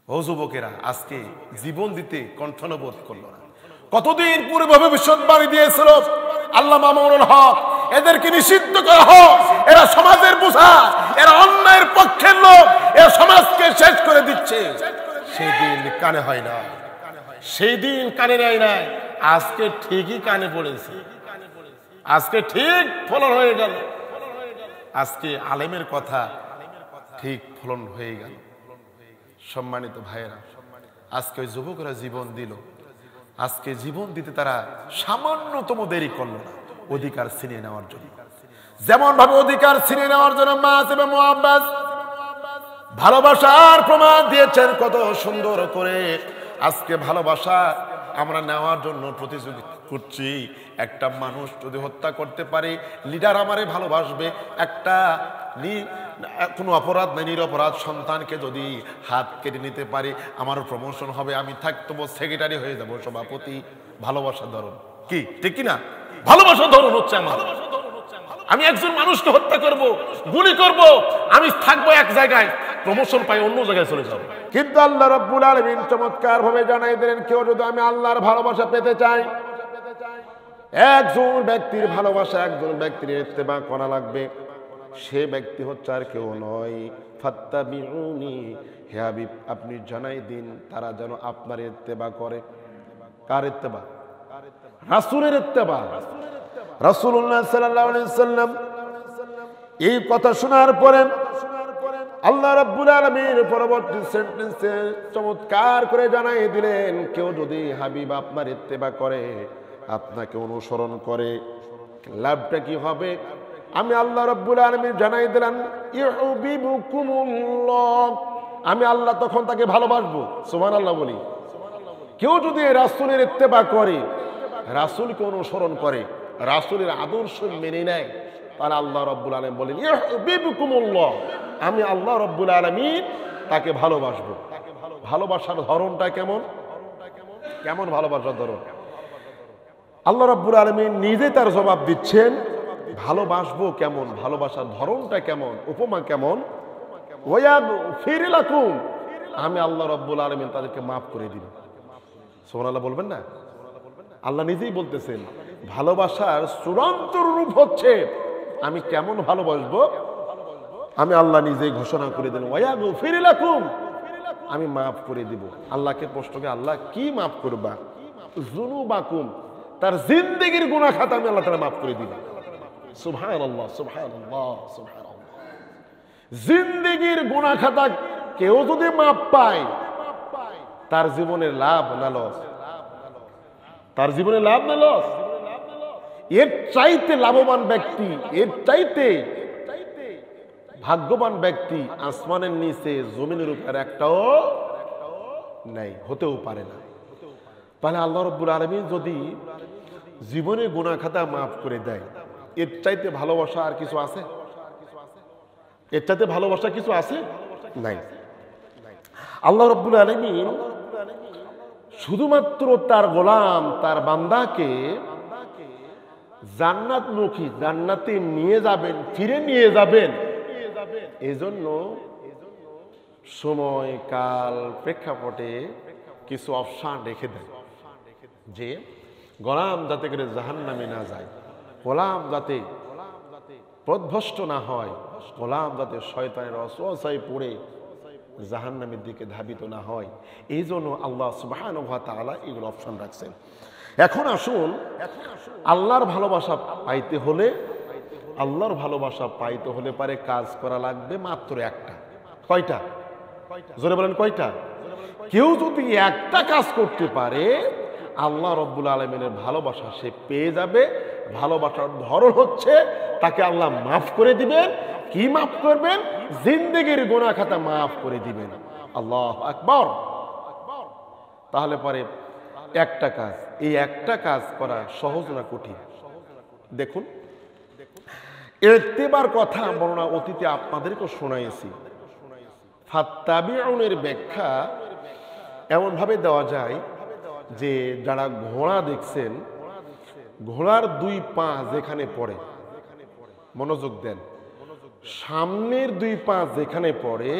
ও যুবকেরা, আজকে জীবন দিতে কণ্ঠন বোধ করলো না। কতদিন পূর্বে ভবিষ্যৎবাণী দিয়েছিল আল্লামা মামুনুল হক, এদেরকে নিষিদ্ধ করা হোক, এরা সমাজের বোঝা, এরা অন্যায়ের পক্ষের লোক, এরা সমাজকে শেষ করে দিচ্ছে। সেই দিন কানে হয় না, সেই দিন কানে নেয় নাই। আজকে ঠিকই কানে পড়েছে, আজকে ঠিক ফলন হয়ে গেল। আজকে আলেমের কথা ঠিক ফলন হয়ে গেল। সম্মানিত ভাইয়েরা, আজকে ওই যুবকরা জীবন দিল। আজকে জীবন দিতে তারা সামান্যতম দেরি করলো না অধিকার ছিনিয়ে নেওয়ার জন্য। যেমন ভাবে অধিকার ছিনিয়ে নেওয়ার জন্য মাস এবং মুআব্বাস ভালোবাসার প্রমাণ দিয়েছেন কত সুন্দর করে। আজকে ভালোবাসা আমরা নেওয়ার জন্য প্রতিযোগিতা করছি। একটা মানুষ যদি হত্যা করতে পারে, লিডার আমারে ভালোবাসবে। একটা কোনো অপরাধ নেই, নিরপরাধ সন্তানকে যদি হাত কেটে নিতে পারে, আমার প্রমোশন হবে, আমি থাকতো সেক্রেটারি হয়ে যাব, সভাপতি। ভালোবাসার ধরন কি, ঠিক কিনা? ভালোবাসার ধরন হচ্ছে আমার, আমি একজন মানুষকে হত্যা করব, গুলি করব, আমি থাকবো এক জায়গায়, প্রমোশন পাই অন্য জায়গায় চলে যাব। কিন্তু আল্লাহ রাব্বুল আলামিন চমৎকার ভাবে জানাই দিলেন, কেউ যদি আমি আল্লাহর ভালোবাসা পেতে চাই, একজন ব্যক্তির ভালোবাসা, একজন ব্যক্তির ইত্তেবা করা লাগবে। সে ব্যক্তি হচ্ছে আর কেউ নয়, ফাত্তাবিউনি, হে হাবিব আপনি জানাই দিন তারা যেন আপনার ইত্তেবা করে। কার ইত্তেবা? রাসূলের ইত্তেবা। রাসূলুল্লাহ সাল্লাল্লাহু আলাইহি ওয়াসাল্লাম এই কথা শোনার পরে আল্লাহ রাব্বুল আলামিন পরবর্তী সেন্টেন্সে চমৎকার করে জানাই দিলেন, কেউ যদি হাবিব আপনার ইত্তেবা করে, আপনাকে অনুসরণ করে, লাভটা কি হবে? আমি আল্লাহ রাব্বুল আলামিন জানাই দিলাম, ইউহিব্বুকুমুল্লাহ, আমি আল্লাহ তখন তাকে ভালোবাসবো। সুবহানাল্লাহ বলি। কেউ যদি রাসূলের ইত্তেবা করে, রাসূলকে অনুসরণ করে, রাসূলের আদর্শ মেনে নেয়, তাহলে আল্লাহ রাব্বুল আলামিন বলেন ইউহিব্বুকুমুল্লাহ, আমি আল্লাহ রাব্বুল আলামিন তাকে ভালোবাসবো। ভালোবাসার ধরনটা কেমন? কেমন ভালোবাসার ধরন? আল্লাহ রাব্বুল আলামিন নিজে তার জবাব দিচ্ছেন, ভালোবাসবো কেমন, ভালোবাসার ধরনটা কেমন, উপমা কেমন? ওয়াগফির লাকুম, আমি আল্লাহ রাব্বুল আলামিন তাদেরকে মাফ করে দিব। সুবহানাল্লাহ বলবেন না? আল্লাহ নিজেই বলতেছেন ভালোবাসার চূড়ান্ত রূপ হচ্ছে আমি কেমন ভালোবাসবো, আমি আল্লাহ নিজেই ঘোষণা করে দিলেন, ওয়াগফির লাকুম, আমি মাফ করে দিব। আল্লাহকে প্রশ্ন করে, আল্লাহ কি মাফ করবা? যুনুবাকুম, তার জিন্দেগীর গুনাহ খাতা আমি আল্লাহ তাআলা মাফ করে দিব। সুবহানাল্লাহ, সুবহানাল্লাহ, সুবহানাল্লাহ। জিন্দেগীর গুনাহ খাতা কেউ যদি মাফ পায়, তার জীবনের লাভ না লস? তার জীবনে লাভ না লস? এর চাইতে লাভবান ব্যক্তি, এর চাইতে ভাগ্যবান ব্যক্তি আসমানের নিচে জমিনের উপর একটাও নাই, হতেও পারে না। তাহলে আল্লাহ রাব্বুল আলামিন যদি জীবনের গুনাহ খাতা মাফ করে দেয়, এর চাইতে ভালোবাসা আর কিছু আছে? এর চাইতে ভালোবাসা কিছু আছে? নাই। আল্লাহ রাব্বুল আলামিন শুধুমাত্র তার গোলাম, তার বান্দাকে জান্নাতমুখী, জান্নাতে নিয়ে যাবেন, ফিরে নিয়ে যাবেন, এজন্য সময়, কাল, প্রেক্ষাপটে কিছু অপশন রেখে দেন, যে গোলাম যাতে করে জাহান্নামে না যায়, গোলাম যাতে পথভ্রষ্ট না হয়, গোলাম যাতে শয়তানের ওয়াসওয়াসায় পড়ে জাহান্নামের দিকে ধাবিত না হয়, এই জন্য আল্লাহ সুবহানাহু ওয়া তাআলা এগুলো অপশন রাখছেন। এখন আসুন, আল্লাহর ভালোবাসা পাইতে হলে, আল্লাহর ভালোবাসা পাইতে হলে পারে কাজ করা লাগবে মাত্র একটা। কয়টা? জোরে বলেন কয়টা? কেউ যদি একটা কাজ করতে পারে, আল্লাহ রাব্বুল আলামিনের ভালোবাসা সে পেয়ে যাবে। ভালোবাসার ধরন হচ্ছে তাকে আল্লাহ মাফ করে দিবেন। কি মাফ করবেন? জিন্দেগীর গুনাহ খাতা মাফ করে দিবেন। আল্লাহু আকবার। তাহলে পরে একটা কাজ, এই একটা কাজ করা সহজ না কঠিন? দেখুন, ইত্তেবার কথা বর্ণনা অতীতে আপনাদেরকে শোনাইছি। ফাত্তাবিউনের ব্যাখ্যা এমন ভাবে দেওয়া যায় যে যারা ঘোড়া দেখছেন, ঘোড়ার দুই পা যেখানে পড়ে, মনোযোগ দেন, সামনের দুই পা যেখানে পড়ে,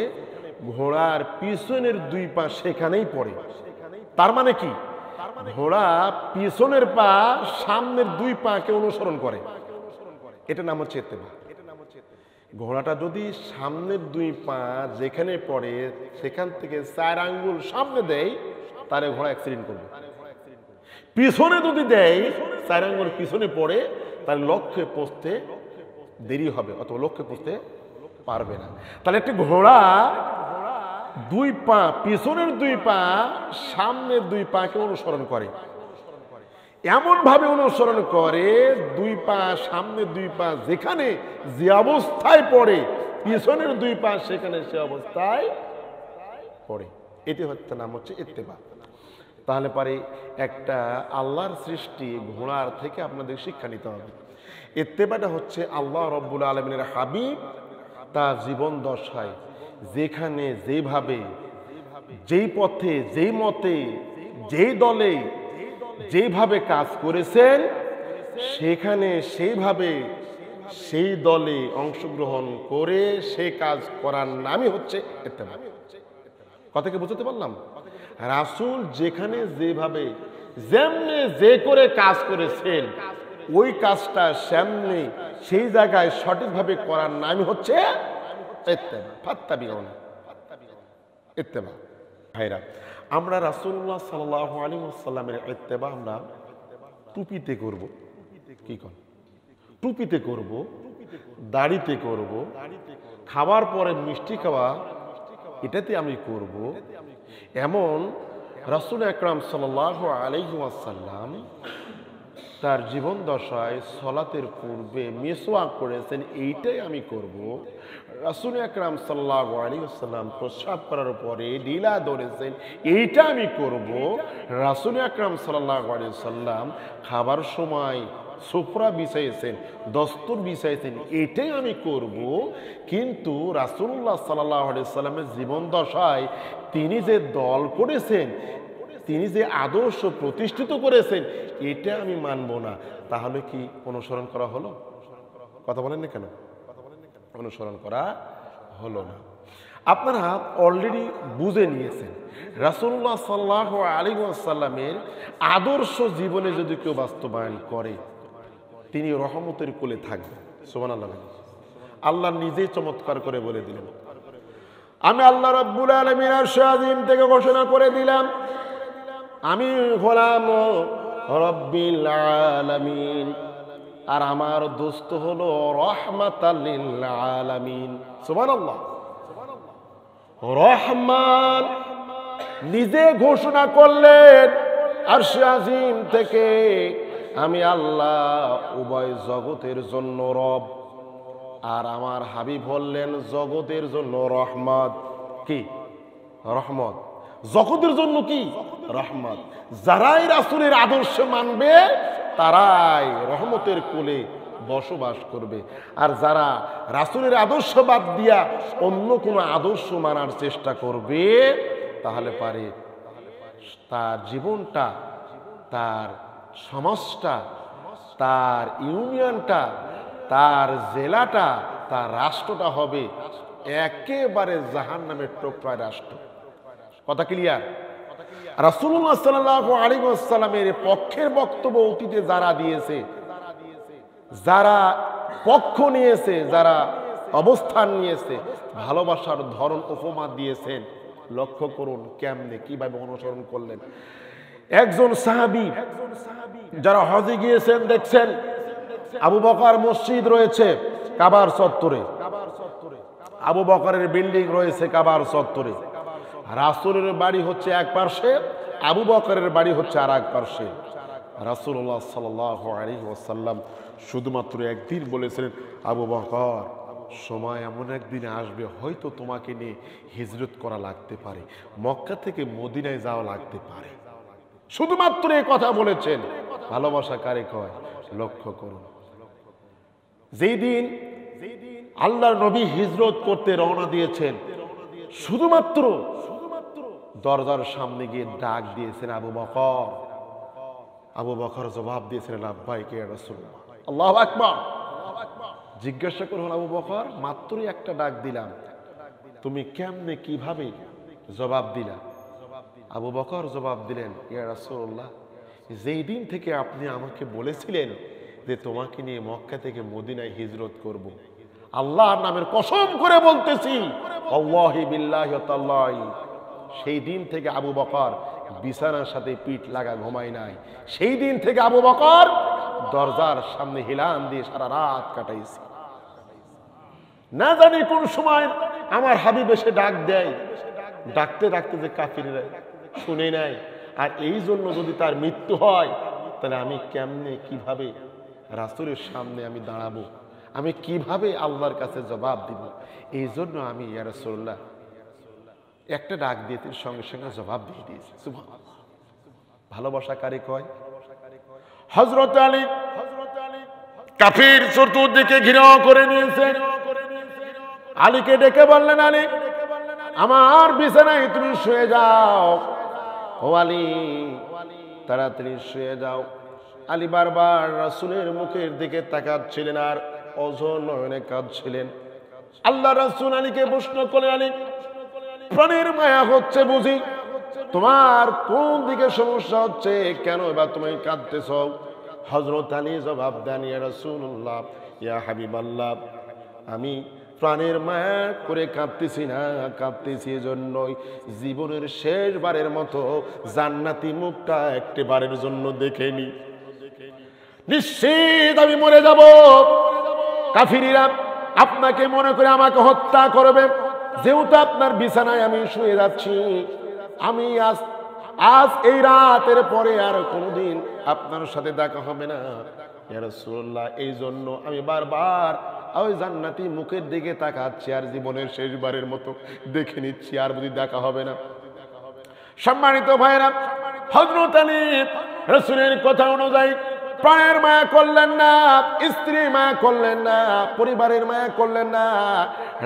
ঘোড়ার পিছনের দুই পা সেখানেই পড়ে। তার মানে কি, ঘোড়া পিছনের পা সামনের দুই পাকে অনুসরণ করে, এটা নাম হচ্ছে ইত্তেবা। ঘোড়াটা যদি সামনের দুই পা যেখানে পড়ে সেখান থেকে 4 আঙ্গুল সামনে দেয়, তাহলে ঘোড়া অ্যাক্সিডেন্ট করবে। পিছনে যদি দেয় 4 আঙ্গুল পিছনে পড়ে, তাহলে লক্ষ্যে পৌঁছতে দেরি হবে অথবা লক্ষ্যে পৌঁছতে পারবে না। তাহলে একটি ঘোড়া দুই পা, পিছনের দুই পা সামনের দুই পাকে অনুসরণ করে, এমন ভাবে অনুসরণ করে দুই পা সামনের দুই পা যেখানে যে অবস্থায় পড়ে পিছনের দুই পা সেখানে সে অবস্থায় পড়ে। এটি হচ্ছে নাম হচ্ছে ইত্তেবা। তাহলে পারে একটা আল্লাহর সৃষ্টি ঘোড়ার থেকে আপনাদের শিক্ষা নিতে হবে। ইত্তেবাটা হচ্ছে আল্লাহ রব্বুল আলামিনের হাবিব তার জীবন দশায় যেখানে যেভাবে, যেই পথে, যেই মতে, যেই দলে যেভাবে কাজ করেছেন সেখানে সেইভাবে সেই দলে অংশগ্রহণ করে সে কাজ করার নামই হচ্ছে ইত্তেবা। কথা কি বুঝতে পারলাম? রাসূল যেখানে যেভাবে যেমনি যে করে কাজ করেছেন ওই কাজটা সামনে সেই জায়গায় সঠিকভাবে করার নামই হচ্ছে ইত্তেবা। ফাত্তাবিউন ইত্তেবা। ভাইরা, আমরা রাসূলুল্লাহ সাল্লাল্লাহু আলাইহি ওয়াসাল্লামের ইত্তেবা আমরা টুপিতে করব। কি কোন? টুপিতে করব, দাড়িতে করব, খাবার পরে মিষ্টি খাওয়া এটাতে আমি করব। এমন রাসূল আকরাম সাল্লাল্লাহু আলাইহি ওয়াসাল্লাম তার জীবন দশায় সলাতের পূর্বে মিসওয়াক করেছেন, এইটাই আমি করব। রাসূল আকরাম সাল্লাল্লাহু আলাইহি ওয়াসাল্লাম প্রস্রাব করার পরে ঢিলা ধরেছেন, এইটা আমি করব। রাসূল আকরাম সাল্লাল্লাহু আলাইহি ওয়াসাল্লাম খাবার সময় সুফরা বিছাইছেন, দস্তর বিছাইছেন, এটাই আমি করব। কিন্তু রাসূলুল্লাহ সাল্লাল্লাহু আলাইহি ওয়াসাল্লামের জীবন দশায় তিনি যে দল করেছেন, তিনি যে আদর্শ প্রতিষ্ঠিত করেছেন, এটা আমি মানব না। তাহলে কি অনুসরণ করা হলো? কথা বলেন না কেন? অনুসরণ করা হলো না। আপনারা অলরেডি বুঝে নিয়েছেন রাসূলুল্লাহ সাল্লাল্লাহু আলাইহি ওয়াসাল্লামের আদর্শ জীবনে যদি কেউ বাস্তবায়ন করে তিনি রহমতের কোলে থাকবেন। সুবহানাল্লাহ। আল্লাহ নিজেই চমৎকার করে বলে দিলেন, আমি আল্লাহ রাব্বুল আলামিন আরশ আযীম থেকে ঘোষণা করে দিলাম, আমি হলাম রব্বিল আলামিন, আর আমার দোস্ত হলো রাহমাতাল লিল আলামিন। সুবহানাল্লাহ। রহমান নিজে ঘোষণা করলেন আরশ আযীম থেকে, আমি আল্লাহ উভয় জগতের জন্য রব, আর আমার হাবিব বললেন জগতের জন্য রহমত। কি? রহমত। জগতের জন্য কি? রহমত। যারাই রাসূলের আদর্শ মানবে তারাই রহমতের কোলে বসবাস করবে, আর যারা রাসূলের আদর্শ বাদ দিয়া অন্য কোনো আদর্শ মানার চেষ্টা করবে তাহলে পারে তার জীবনটা, তার সমাজটা, তার ইউনিয়নটা, তার জেলাটা, তার রাষ্ট্রটা হবে একেবারে জাহান্নামের টোকরায় রাষ্ট্র। কথা ক্লিয়ার? রাসূলুল্লাহ সাল্লাল্লাহু আলাইহি ওয়াসাল্লামের পক্ষের বক্তব্য অতীতে যারা দিয়েছে, যারা পক্ষ নিয়েছে, যারা অবস্থান নিয়েছে, ভালোবাসার ধরন উপমা দিয়েছেন, লক্ষ্য করুন কেমনে কিভাবে অনুসরণ করলেন। একজন সাহাবী যারা হজে গিয়েছেন দেখছেন আবু বকর মসজিদ রয়েছে কাবার চত্বরে, আবু বকরের বিল্ডিং রয়েছে কাবার চত্বরে, রাসূলের বাড়ি হচ্ছে এক পার্শ্বে, আবু বকরের বাড়ি হচ্ছে আর এক পার্শ্বে। রাসূলুল্লাহ সাল্লাল্লাহু আলাইহি ওয়াসাল্লাম শুধুমাত্র একদিন বলেছিলেন, আবু বকর সময় এমন একদিন আসবে হয়তো তোমাকে নিয়ে হিজরত করা লাগতে পারে, মক্কা থেকে মদিনায় যাওয়া লাগতে পারে। শুধুমাত্র এই কথা বলেছেন। ভালোবাসা কারে কয়? লক্ষ্য করুন, যেই দিন আল্লাহর নবী হিজরত করতে রওনা দিয়েছেন, শুধুমাত্র দরজার সামনে গিয়ে ডাক দিয়েছেন আবু বকর। আবু বকর জবাব দিয়েছিলেন, লাব্বাইকা ইয়া রাসূলুল্লাহ। আল্লাহু আকবার। জিজ্ঞাসা করুন আবু বকর, মাত্রই একটা ডাক দিলাম, তুমি কেমনে কিভাবে জবাব দিলা? আবু বকর জবাব দিলেন, ইয়া রাসূলুল্লাহ, যেই দিন থেকে আপনি আমাকে বলেছিলেন যে তোমাকে নিয়ে মক্কা থেকে মদিনায় হিজরত করব, আল্লাহর নামের কসম করে বলতেছি, আল্লাহি বিল্লাহি তাআলাহি, সেই দিন থেকে আবু বকর বিছানার সাথে পিঠ লাগা ঘুমায় নাই। সেই দিন থেকে আবু বকর দরজার সামনে হিলান দিয়ে সারা রাত কাটাইছে। না জানি কোন সময় আমার হাবিব এসে ডাক দেয়, ডাকতে ডাকতে যে কাফিররা শুনে নাই। আর এই জন্য যদি তার মৃত্যু হয়, তাহলে আমি কেমনে কিভাবে রাসূলের সামনে আমি দাঁড়াবো, আমি কিভাবে আল্লাহর কাছে জবাব দিব? এই জন্য আমি ইয়া রাসূলুল্লাহ একটা ডাক দিয়ে তিনি সঙ্গে সঙ্গে জবাব দিয়ে দিয়েছি। সুবহানাল্লাহ। ভালোবাসা কারে কয়? হযরত আলী কাফির চতুর্দিকে ঘিরাও করে নিয়েছে। আলীকে ডেকে বললেন, আলী, আমার বিছানায় তুমি শুয়ে যাও। ও আলী, তাড়াতাড়ি শুয়ে যাও। আলী বারবার রাসূলের মুখের দিকে তাকাচ্ছিলেন আর অঝোর নয়নে কাঁদছিলেন। আল্লাহ রাসূল আলীকে প্রশ্ন করলেন, আলী, প্রাণের মায়া হচ্ছে বুঝি? তোমার কোন দিকে সমস্যা হচ্ছে? কেন এবার তুমি কাঁদতেছ? হযরত আলী জবাব দেন, ইয়া রাসূলুল্লাহ, ইয়া হাবিবাল্লাহ, আমি প্রাণের মায়া করে কাঁদতেছি না, কাঁদতেছি এজন্যই জীবনের শেষবারের মতো জান্নাতি মুখটা একবারের জন্য দেখেনি। নিশ্চিত আমি মরে যাব, কাফিররা আপনাকে মনে করে আমাকে হত্যা করবে। যেহেতু আপনার বিছানায় আমি শুয়ে যাচ্ছি, আমি আজ এই রাতের পরে আর কোনোদিন আপনার সাথে দেখা হবে না ইয়া রাসূলুল্লাহ। এই জন্য আমি বারবার ওই জান্নাতি মুখের দিকে তাকাচ্ছি আর জীবনের শেষবারের মতো দেখে নিচ্ছি, আর যদি দেখা হবে না। সম্মানিত ভাইরা, হযরত আলী রাসূলের কথা অনুযায়ী প্রাণের মায়া করলেন না, স্ত্রীর মায়া করলেন না, পরিবারের মায়া করলেন না,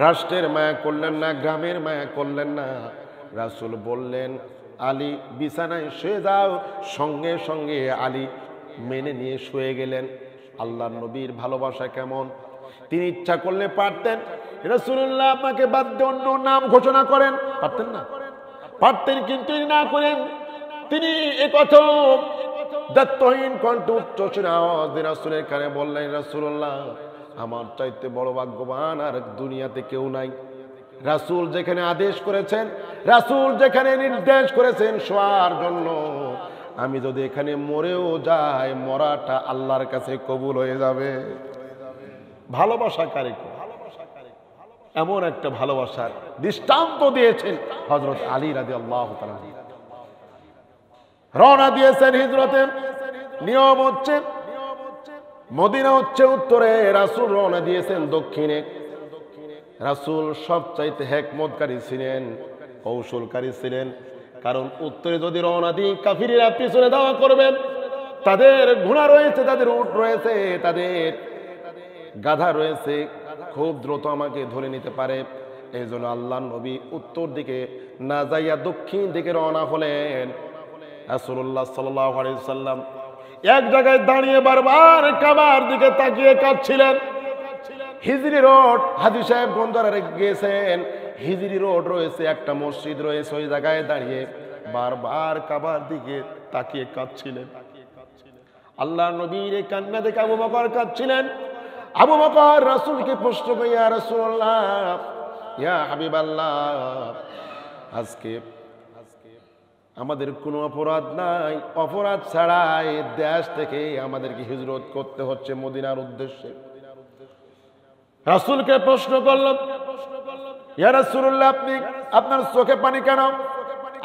রাষ্ট্রের মায়া করলেন না, গ্রামের মায়া করলেন না। রাসূল বললেন, আলী বিছানায় শুয়ে যাও। সঙ্গে সঙ্গে আলী মেনে নিয়ে শুয়ে গেলেন। আল্লাহর নবীর ভালোবাসা কেমন! তিনি ইচ্ছা করলে পারতেন রাসূলুল্লাহ আপনাকে বাদ দিয়ে অন্য নাম ঘোষণা করেন, পারতেন না? পারতেন, কিন্তু না করেন। তিনি এ কথা দায়িত্বহীন কণ্ঠ উচ্চ সুরে আওয়াজ দিয়ে রাসূলের কানে বললেন, রাসূলুল্লাহ, আমার চাইতে বড় ভাগ্যবান আর দুনিয়াতে কেউ নাই। রাসূল যেখানে আদেশ করেছেন, রাসূল যেখানে নির্দেশ করেছেন শোয়ার জন্য, আমি যদি এখানে মরেও যাই, মরাটা আল্লাহর কাছে কবুল হয়ে যাবে। ভালোবাসা কারে কয়? এমন একটা ভালোবাসার দৃষ্টান্ত দিয়েছেন হযরত আলী রাদিয়াল্লাহু তাআলা। রওনা দিয়েছেন হিজরতে। নিয়ম হচ্ছে মদিনা হচ্ছে উত্তরে, রাসূল রওনা দিয়েছেন দক্ষিণে। রাসূল সবচাইতে হিকমতকারী ছিলেন, কৌশলকারী ছিলেন। কারণ উত্তরে যদি রওনা দিই, কাফিররা পিছনে দাওয়া করবেন। তাদের ঘোড়া রয়েছে, তাদের উট রয়েছে, তাদের গাধা রয়েছে, খুব দ্রুত আমাকে ধরে নিতে পারে। এই জন্য আল্লাহর নবী উত্তর দিকে না যাইয়া দক্ষিণ দিকে রওনা হলেন। রাসূলুল্লাহ সাল্লাল্লাহু আলাইহি সাল্লাম এক জায়গায় দাঁড়িয়ে বারবার কাবার দিকে তাকিয়ে কাঁদছিলেন। হিজরি রোড, হাজী সাহেব গন্ধারে গিয়েছেন, হিজরি রোড রয়েছে, একটা মসজিদ রয়েছে, ওই জায়গায় দাঁড়িয়ে বারবার কাবার দিকে তাকিয়ে কাঁদছিলেন। আল্লাহর নবীর এই কান্না দেখে আবু বকর কাঁদছিলেন। আবু বকর রাসূলকে প্রশ্ন করে, ইয়া রাসূলুল্লাহ, ইয়া হাবিবাল্লাহ, আজকে আমাদের কোনো অপরাধ নাই, অপরাধ ছাড়াই দেশ থেকে আমাদেরকে হিজরত করতে হচ্ছে মদিনার উদ্দেশ্যে। রাসূলকে প্রশ্ন করলাম, ইয়া রাসূলুল্লাহ, আপনি আপনার চোখে পানি কেন?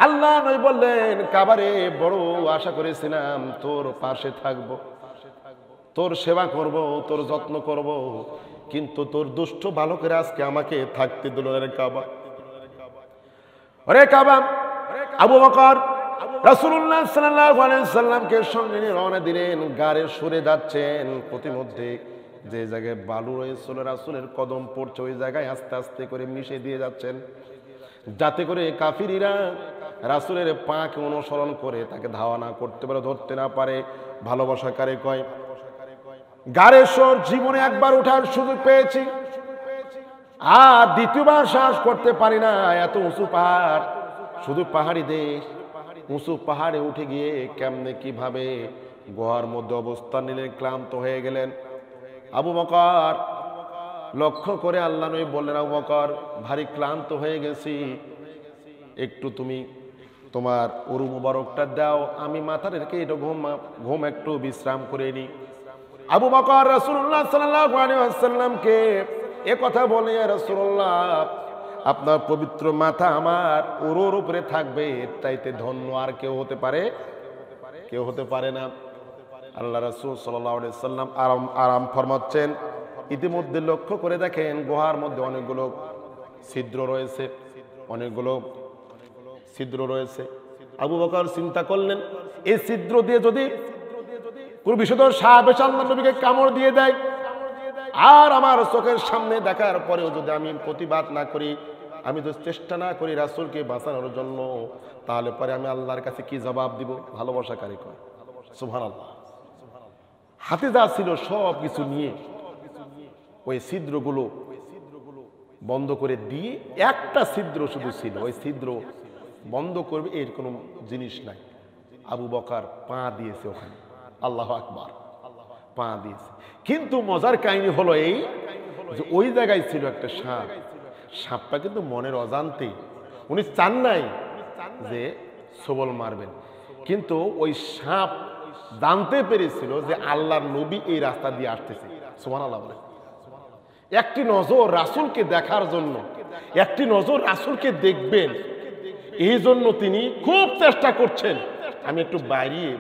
আল্লাহ নবী বললেন, কাবারে বড় আশা করেছিলাম তোর পাশে থাকব, তোর সেবা করব, তোর যত্ন করব, কিন্তু তোর দুষ্ট বালকেরা আজকে আমাকে থাকতে দিল না রে কাবা। ওরে কাবা! আবু বকর রাসূলুল্লাহ সাল্লাল্লাহু আলাইহি সাল্লামকে সঙ্গে নিয়ে রওনা দিলেন। গাড়ি সরে যাচ্ছেন, প্রতিমধ্যে যে জায়গায় বালু রয়েছিল, রাসূলের কদম পড়ছে, ওই জায়গায় আস্তে আস্তে করে মিশে দিয়ে যাচ্ছেন, যাতে করে কাফিররা রাসূলের পাকে অনুসরণ করে তাকে ধাওয়া না করতে পারে, ধরতে না পারে। ভালোবাসা কারে কয়? গাড়ির সর জীবনে একবার ওঠার সুযোগ পেয়েছি, আর দ্বিতীয়বার সাহস করতে পারি না, এত উঁচু পাহাড়, শুধু পাহাড়ি দেশ, উঁচু পাহাড়ে উঠে গিয়ে কেমনে কিভাবে গুহার মধ্যে অবস্থান নিলেন, ক্লান্ত হয়ে গেলেন। আবু বকর লক্ষ্য করে আল্লাহ নবী বললেন, আবু বকর ভারী ক্লান্ত হয়ে গেছি, একটু তুমি তোমার উরু মুবারকটা দাও, আমি মাথা রেখে একটু ঘুম একটু বিশ্রাম করে নি। আবু বকর রাসূলুল্লাহ সাল্লাল্লাহু আলাইহি ওয়াসাল্লামকে এ কথা বলে, ইয়া রাসূলুল্লাহ আপনার পবিত্র মাথা আমার উরুর উপরে থাকবে, চাইতে ধন্য আর কেউ হতে পারে? কেউ হতে পারে না। আল্লাহ রাসূল সাল্লাল্লাহু আলাইহি ওয়াসাল্লাম আরাম ফরমাচ্ছেন। ইতিমধ্যে লক্ষ্য করে দেখেন গুহার মধ্যে অনেকগুলো ছিদ্র রয়েছে, অনেকগুলো ছিদ্র রয়েছে। আবু বকর চিন্তা করলেন, এই ছিদ্র দিয়ে যদি কোন বিষধর সাপ এসে আল্লাহর নবীকে কামড় দিয়ে দেয়, আর আমার চোখের সামনে দেখার পরেও যদি আমি প্রতিবাদ না করি, আমি তো চেষ্টা না করি রাসূলকে বাঁচানোর জন্য, তাহলে পরে আমি আল্লাহর কাছে কি জবাব দিব? ভালোবাসা কারে কয়? সুবহানাল্লাহ। হাতে যা ছিল সব কিছু নিয়ে ওই ছিদ্রগুলো বন্ধ করে দিয়ে, একটা ছিদ্র শুধু ছিল, ওই ছিদ্র বন্ধ করবে এর কোনো জিনিস নাই। আবু বকর পা দিয়েছে ওখানে, আল্লাহু আকবার, পা দিয়েছে। কিন্তু মজার কাহিনী হলো এই যে ওই জায়গায় ছিল একটা সাপ। সাপটা কিন্তু মনের অজান্তে, উনি চান নাই যে সবল মারবেন, কিন্তু ওই সাপ জানতে পেরেছিল যে আল্লাহর নবী এই রাস্তা দিয়ে আসতেছে। সুবহানাল্লাহ বলে। একটি নজর রাসূলকে দেখার জন্য, একটি নজর রাসূলকে দেখবেন, এই জন্য তিনি খুব চেষ্টা করছেন, আমি একটু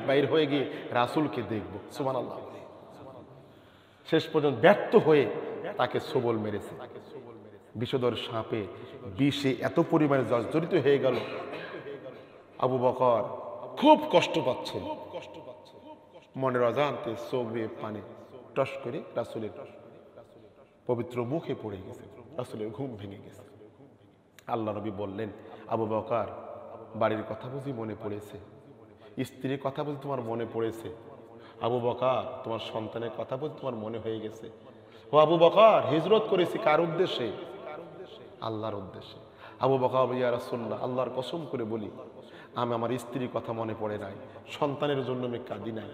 বাইরে হয়ে গিয়ে রাসূলকে দেখব। সুবহানাল্লাহ। শেষ পর্যন্ত ব্যর্থ হয়ে তাকে সবল মেরেছে। বিষধর সাপে বিষে এত পরিমাণে জর্জরিত হয়ে গেল, আবু বকর খুব কষ্ট পাচ্ছেন। মনের অজান্তে চোখ দিয়ে পানি টস করে রাসূলের পবিত্র মুখে পড়ে গেছে, রাসূলের ঘুম ভেঙে গেছে। আল্লাহ নবী বললেন, আবু বকর বাড়ির কথা বুঝি মনে পড়েছে? স্ত্রীর কথা বুঝি তোমার মনে পড়েছে? আবু বকর তোমার সন্তানের কথা বুঝি তোমার মনে হয়ে গেছে? ও আবু বকর হিজরত করেছি কার উদ্দেশ্যে? আল্লাহর উদ্দেশ্যে। আবু বকর, ইয়া রাসূলুল্লাহ আল্লাহর কসম করে বলি, আমি আমার স্ত্রীর কথা মনে পড়ে নাই, সন্তানের জন্য আমি কাঁদি নাই,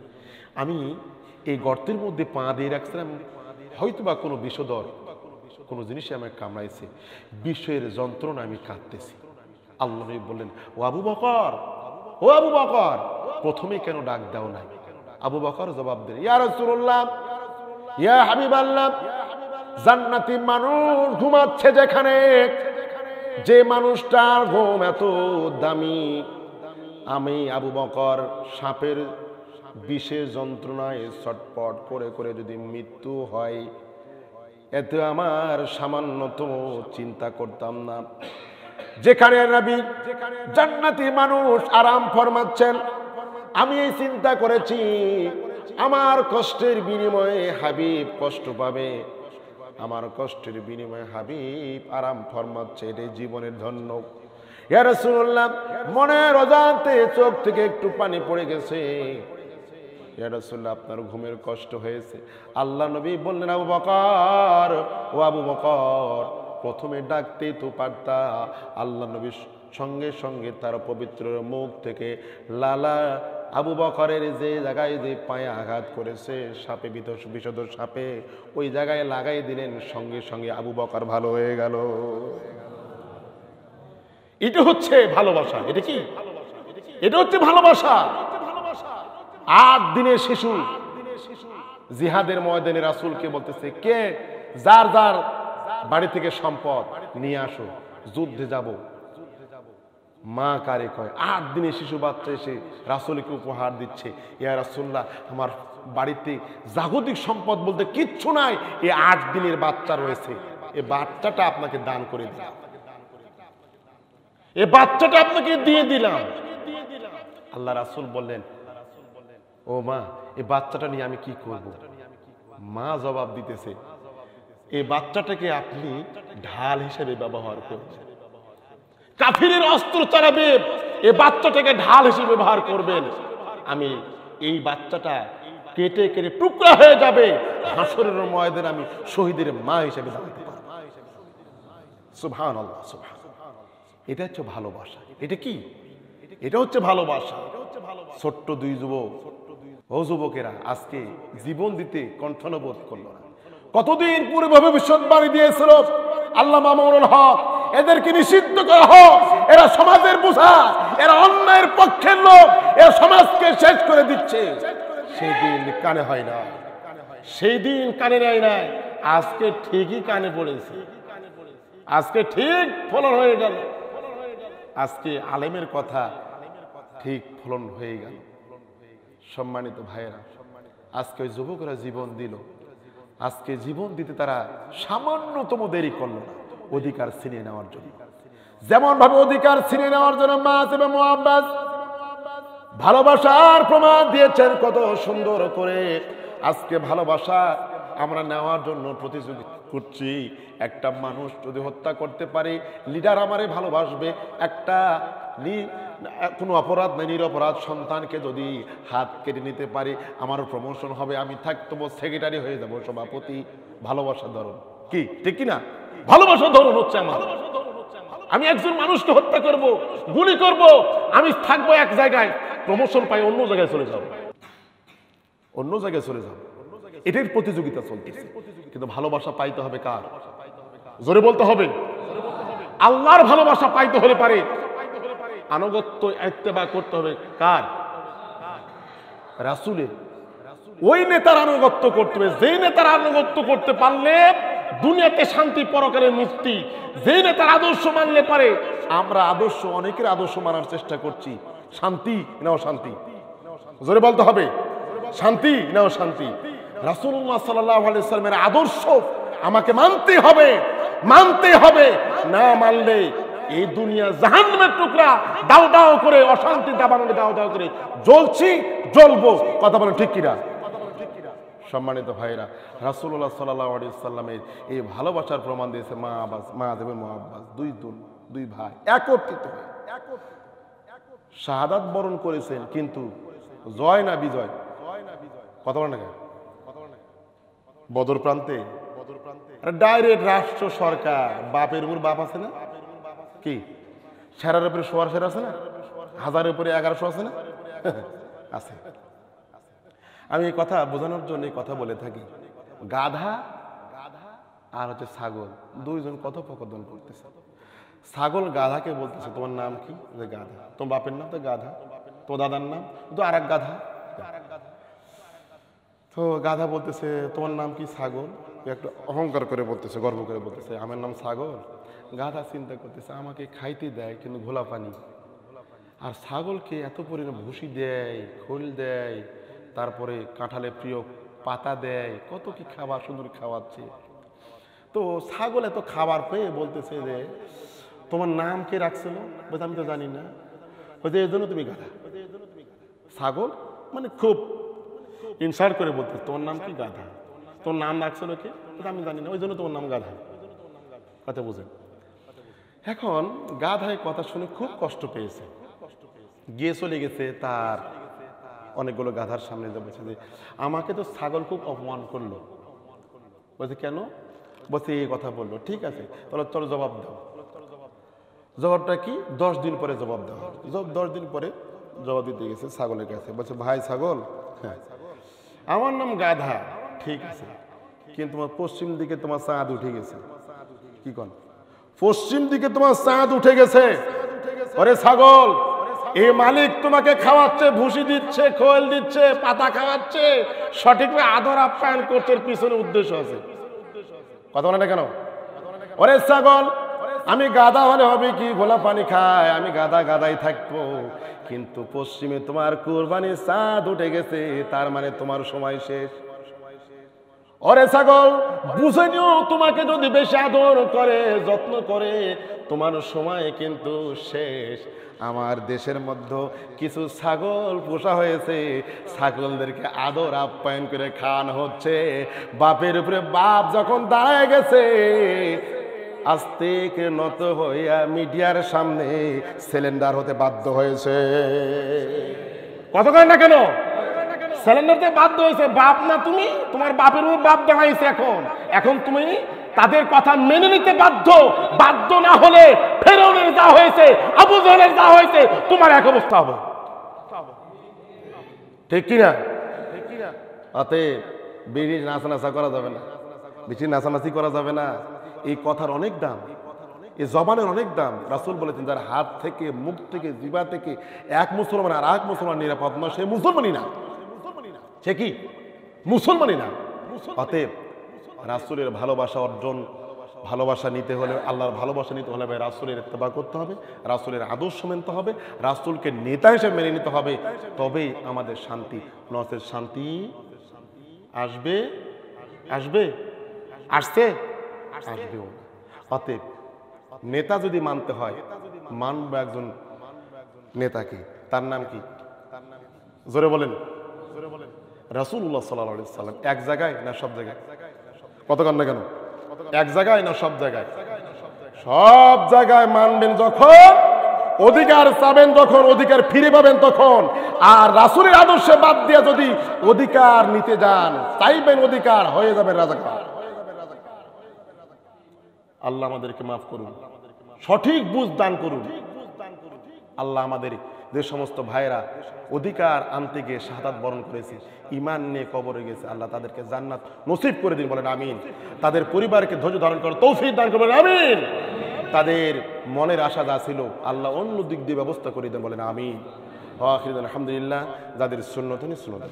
আমি এই গর্তের মধ্যে পা দিয়ে রাখছিলাম, হয়তোবা কোনো বিষধর কোনো জিনিসে আমাকে কামড়াইছে, বিষের যন্ত্রণা আমি কাঁদতেছি। আল্লাহ নবী বললেন, ও আবু বকর, ও আবু বকর প্রথমে কেন ডাক দাও নাই? আবু বকর জবাব দেন, ইয়া রাসূলুল্লাহ, ইয়া হাবিবাল্লাহ, জান্নাতি মানুষ ঘুমাচ্ছে যেখানে, যে মানুষটার ঘুম এত দামি, আমি আবু বকর সাপের বিষের যন্ত্রণায় ছটপট করে করে যদি মৃত্যু হয়, এতে আমার সামান্যতম চিন্তা করতাম না। যেখানে নবী জান্নাতি মানুষ আরাম ফরমাচ্ছেন, আমি এই চিন্তা করেছি আমার কষ্টের বিনিময়ে হাবিব কষ্ট পাবে, আমার কষ্টের বিনিময়ে হাবিব আরাম ফরমাচ্ছে, এটাই জীবনের ধন্য। ইয়া রাসূলুল্লাহ মনের অজান্তে চোখ থেকে একটু পানি পড়ে গেছে, ইয়া রাসূলুল্লাহ আপনার ঘুমের কষ্ট হয়েছে। আল্লাহ নবী বললেন, আবু বকর, ও আবু বকর প্রথমে ডাকতেই তো পারতা। আল্লাহ নবী সঙ্গে সঙ্গে তার পবিত্র মুখ থেকে লালা আবু বকরের যে জায়গায় যে পায়ে আঘাত করেছে সাপে, বিষধর সাপে, ওই জায়গায় লাগাই দিলেন, সঙ্গে সঙ্গে আবু বকর ভালো হয়ে গেল। এটা হচ্ছে ভালোবাসা। এটা কি? এটা হচ্ছে ভালোবাসা। 8 দিনের শিশু জিহাদের ময়দানে রাসূলকে বলতেছে, কে যার যার বাড়ি থেকে সম্পদ নিয়ে আসো, যুদ্ধে যাব। মা কারে কয়? 8 দিনের শিশু বাচ্চা এসে রাসূলকে উপহার দিচ্ছে, ইয়া রাসূলুল্লাহ আমার বাড়িতে জাগতিক সম্পদ বলতে কিচ্ছু নাই, এই 8 দিনের বাচ্চা রয়েছে, এই বাচ্চাটা আপনাকে দান করে দিলাম, এই বাচ্চাটা আপনাকে দিয়ে দিলাম। আল্লাহ রাসূল বললেন, ও মা এই বাচ্চাটা নিয়ে আমি কি করব? মা জবাব দিতেছে, এই বাচ্চাটাকে আপনি ঢাল হিসেবে ব্যবহার করবেন, কাফিরের অস্ত্র চালাবে, এই বাচ্চাটাকে ঢাল হিসেবে ব্যবহার করবেন, আমি এই বাচ্চাটা কেটে কেটে টুকরা হয়ে যাবে, হাসরের ময়দানে আমি শহীদের মা হিসেবে দাঁড়াতে পারব। সুবহানাল্লাহ, সুবহানাল্লাহ। এটা হচ্ছে ভালোবাসা। এটা কি? এটা হচ্ছে ভালোবাসা। ছোট্ট দুই যুবক, ও যুবকেরা আজকে জীবন দিতে কণ্ঠনবোধ করলো না। কতদিন পূর্বে ভবিষ্যৎবাণী দিয়েছিল আল্লামা মামুনুল হক, এদেরকে নিষিদ্ধ করা হোক, এরা সমাজের বোঝা, এরা অন্যায়ের পক্ষের লোক, এরা সমাজকে শেষ করে দিচ্ছে। সেই দিন কানে হয় না, সেই দিন কানে নেয় নাই। আজকে ঠিকই কানে পড়েছে, আজকে ঠিক ফলন হয়ে গেল। আজকে আলেমের কথা ঠিক ফলন হয়ে গেল। সম্মানিত ভাইয়েরা, আজকে ওই যুবকরা জীবন দিল। আজকে জীবন দিতে তারা সামান্যতম দেরি করলো না অধিকার ছিনিয়ে নেওয়ার জন্য। যেমন ভাবে অধিকার ছিনিয়ে নেওয়ার জন্য মাস এবং মুআব্বাস ভালোবাসার প্রমাণ দিয়েছেন কত সুন্দর করে। আজকে ভালোবাসা আমরা নেওয়ার জন্য প্রতিযোগিতা করছি। একটা মানুষ যদি হত্যা করতে পারে, লিডার আমারে ভালোবাসবে। একটা কোনো অপরাধ নেই, নিরপরাধ সন্তানকে যদি হাত কেটে নিতে পারে আমার প্রমোশন হবে, আমি থাকবো সেক্রেটারি হয়ে যাবো, সভাপতি। ভালোবাসার ধরন কি, ঠিক কিনা? ভালোবাসার ধরন হচ্ছে আমার, আমি একজন মানুষকে হত্যা করব, গুলি করব, আমি থাকবো এক জায়গায়, প্রমোশন পাই অন্য জায়গায় চলে যাব, অন্য জায়গায় চলে যাব। এটার প্রতিযোগিতা চলতেছে। কিন্তু ভালোবাসা পাইতে হবে কার? জোরে বলতে হবে। আল্লাহর ভালোবাসা পাইতে হলে পারে আনুগত্য ইত্তেবা করতে হবে কার? রাসূলের। ওই নেতার আনুগত্য করতে হবে, যেই নেতার আনুগত্য করতে পারলে দুনিয়াতে শান্তি, পরকালে মুক্তি। যেই নেতার আদর্শ মানলে পারে, আমরা আদর্শ, অনেকের আদর্শ মানার চেষ্টা করছি, শান্তি নাও শান্তি। জোরে বলতে হবে, শান্তি নাও শান্তি। রাসূলুল্লাহ সাল্লাল্লাহু আলাইহি ওয়াসাল্লামের আদর্শ আমাকে মানতে হবে, মানতে হবে। না মানলে এই দুনিয়া জাহান্নামের টুকরা, দাও দাও করে অশান্তি দাবানলে দাও দাও করে জ্বলছি, জ্বলবো। কথা বলেন ঠিক কিনা? সম্মানিত ভাইরা, রাসূলুল্লাহ সাল্লাল্লাহু আলাইহি ওয়াসাল্লামের এই ভালোবাসার প্রমাণ দিয়েছে মাআজ এবং মুআব্বাস, দুই ভাই একত্রিত হয়ে শাহাদাত বরণ করেছেন। কিন্তু জয় না বিজয়? কথা বলেন না? বদর প্রান্তে ডাইরেক্ট রাষ্ট্র সরকার, বাপের উপর বাপ আছে না? কি সেরার উপরে সোয়ার সেরা আছে না? হাজারের উপরে 1100 আছে না? আছে। আমি এই কথা বোঝানোর জন্য এই কথা বলে থাকি। গাধা আর হচ্ছে ছাগল, দুইজন কথোপকথন করতেছে। ছাগল গাধাকে বলতেছে তোমার নাম কি? যে গাধা। তোমার বাপের নাম? তো গাধা। তোমার দাদার নাম? তো আর এক গাধা। তো গাধা বলতেছে তোমার নাম কি? ছাগল। একটু অহংকার করে বলতেছে, গর্ব করে বলতেছে আমার নাম ছাগল। গাধা চিন্তা করতেছে আমাকে খাইতে দেয় কিন্তু ঘোলা পানি, আর ছাগলকে এত পরিমাণে ভুসি দেয়, খোল দেয়, তারপরে কাঁঠালে প্রিয় পাতা দেয়, কত কি খাবার সুন্দর খাওয়াচ্ছে। তো ছাগল এত খাবার পেয়ে বলতেছে যে তোমার নাম কে রাখছিল? বলতে আমি তো জানি না। বলতে এই জন্য তুমি গাধা। ছাগল মানে খুব ইনসাল্ট করে বলতে তোমার নাম কি? গাধা। তোর নাম রাখছিল কে? আমি জানি না, ওই জন্য তোমার নাম গাধা। কথা বুঝেন? এখন গাধায় কথা শুনে খুব কষ্ট পেয়েছে, গিয়ে চলে গেছে তার অনেকগুলো গাধার সামনে বলছে যে আমাকে তো ছাগল খুব অপমান করলো। বলছে কেন? বলছে এই কথা বললো। ঠিক আছে তাহলে চলো জবাব দাও। জবাবটা কি? 10 দিন পরে জবাব দাও। 10 দিন পরে জবাব দিতে গেছে ছাগলের কাছে। বলছে ভাই ছাগল, হ্যাঁ আমার নাম গাধা, ঠিক আছে, কিন্তু তোমার পশ্চিম দিকে তোমার চাঁদ উঠে গেছে। কি কন? পশ্চিম দিকে তোমার চাঁদ উঠে গেছে। ওরে ছাগল, এই মালিক তোমাকে খাওয়াচ্ছে, ভুসি দিচ্ছে, খোল দিচ্ছে, পাতা খাওয়াচ্ছে, সঠিকভাবে আদর আপ্যায়ন করতে, এর পিছনে উদ্দেশ্য আছে। কথা বলে না কেন? ওরে ছাগল, আমি গাধা হলে হবে কি? গোলা পানি খায়, আমি গাধা গাধাই থাকবো, কিন্তু পশ্চিমে তোমার কুরবানির চাঁদ উঠে গেছে, তার মানে তোমার সময় শেষ। ওরে ছাগল, বুঝে নিও তোমাকে যদি বেশি আদর করে, যত্ন করে, তোমার সময় কিন্তু শেষ। আমার দেশের মধ্যে কিছু ছাগল পোষা হয়েছে, ছাগলদেরকে আদর আপ্যায়ন করে খাওয়ানো হচ্ছে। বাপের উপরে বাপ যখন দাঁড়ায় গেছে, আস্তে করে নত হইয়া মিডিয়ার সামনে সিলিন্ডার হতে বাধ্য হয়েছে। কত কয় না কেন? সিলিন্ডার হতে বাধ্য হয়েছে। বাপ না তুমি, তোমার বাপের উপর বাপ দেখাইছে। এখন তুমি তাদের কথা মেনে নিতে বাধ্য। বাধ্য না হলে ফেরাউনের যা হয়েছে, আবু জাহেলের যা হয়েছে, তোমার এক অবস্থা হবে। ঠিক কিনা? অতএব বেশি নাচানাচা করা যাবে না, বেশি নাচানাচি করা যাবে না। এই কথার অনেক দাম, এই জবানের অনেক দাম। রাসূল বলেছেন, যার হাত থেকে, মুখ থেকে, জিহ্বা থেকে এক মুসলমান আর এক মুসলমান নিরাপদ নয়, সে মুসলমানই না। সে কি? মুসলমানই না। অতএব রাসূলের ভালোবাসা অর্জন, ভালোবাসা নিতে হলে, আল্লাহর ভালোবাসা নিতে হলে ভাই রাসূলের ইত্তেবা করতে হবে, রাসূলের আদর্শ মানতে হবে, রাসূলকে নেতা হিসেবে মেনে নিতে হবে। তবেই আমাদের শান্তি। নচেত শান্তি আসবে? আসবে? আসছে? আসবেও না। অতএব নেতা যদি মানতে হয়, মানব একজন নেতাকে। তার নাম কি? জোরে বলেন। রাসূলুল্লাহ সাল্লাল্লাহু আলাইহি ওয়াসাল্লাম। এক জায়গায় না সব জায়গায়? কতক্ষণ না কেন? এক জায়গায় না সব জায়গায়? সব জায়গায় মানবেন যখন, অধিকার চাবেন যখন, অধিকার ফিরে পাবেন তখন। আর রাসূলের আদর্শে বাদ দিয়ে যদি অধিকার নিতে যান, চাইবেন অধিকার, হয়ে যাবেন রাজাকার। আল্লাহ আমাদেরকে মাফ করুন, সঠিক বুঝ দান করুন। আল্লাহ আমাদের যে সমস্ত ভাইরা অধিকার আনতে গিয়ে শাহাদাত বরণ করেছে, ঈমান নিয়ে কবরে গেছে, আল্লাহ তাদেরকে জান্নাত নসিব করে দিন, বলেন আমিন। তাদের পরিবারকে ধৈর্য ধারণ করার তৌফিক দান করবেন, আমিন। তাদের মনের আশা যা ছিল, আল্লাহ অন্য দিক দিয়ে ব্যবস্থা করে দেন, বলেন আমিন। আলহামদুলিল্লাহ। যাদের সুন্নত নেই, সুন্নত